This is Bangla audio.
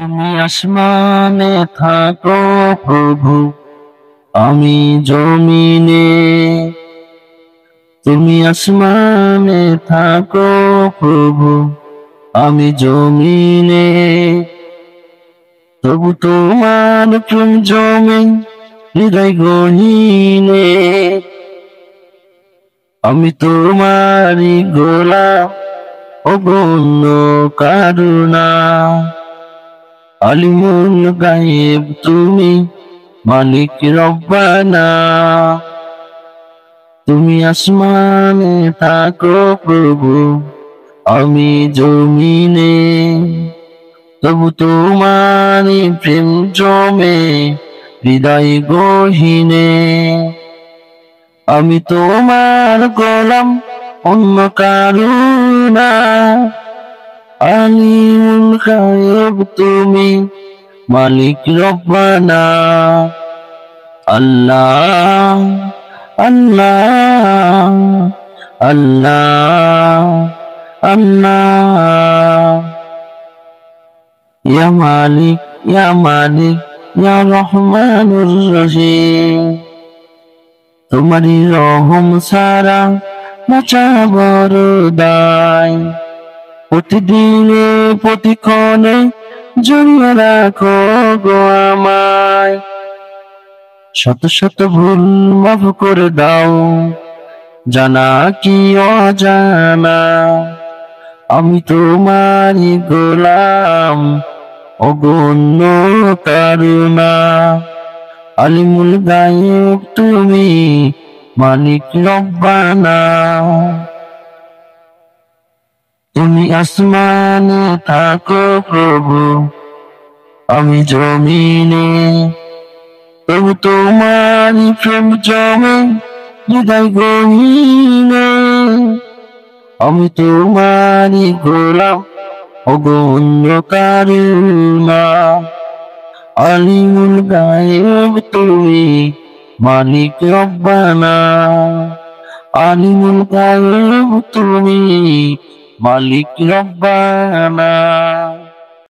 তুমি আসমানে থাকো প্রভু, আমি জমিনে। তুমি আসমানে থাকো প্রভু, আমি জমিনে। তবু তোমার প্রেম জমে হৃদয় গহীনে। আমি তোমারই গোলাম, অগণ্য কারুণা। আলিমুল গায়েব তুমি, মালিক রব্বানা। তুমি আসমানে থাকো প্রভু, আমি জমিনে। তবু তোমারই প্রেম জমে হৃদয় গহীনে। আমি তোমার গোলাম, অন্য কারো না। আলিমুল গায়েব তুমি, মালিক রব্বানা। আল্লাহ আল্লাহ আল্লাহ আল্লাহ। ইয়া মালিক ইয়া মালিক ইয়া রহমানুর রহিম। তোমারই রহম সারা বাঁচা বড় দায়। প্রতিদিনে প্রতিক্ষণে জড়িয়ে রাখো গো আমায়। শত শত ভুল মাফ করে দাও, জানা কি অজানা। আমি তোমারই গোলাম, অগণ্য কারুণা। আলিমুল গায়েব তুমি, মালিক রব্বানা। তুমি আসমানে থাকো প্রভু, আমি জমিনে। তবু তোমারই প্রেম জমে হৃদয় গহীনে। আমি তোমারই গোলাম, অগণ্য কারুণা। আলিমুল গায়েব তুমি, মালিক রব্বানা। আলিমুল গায়েব তুমি, মালিক রব্বানা।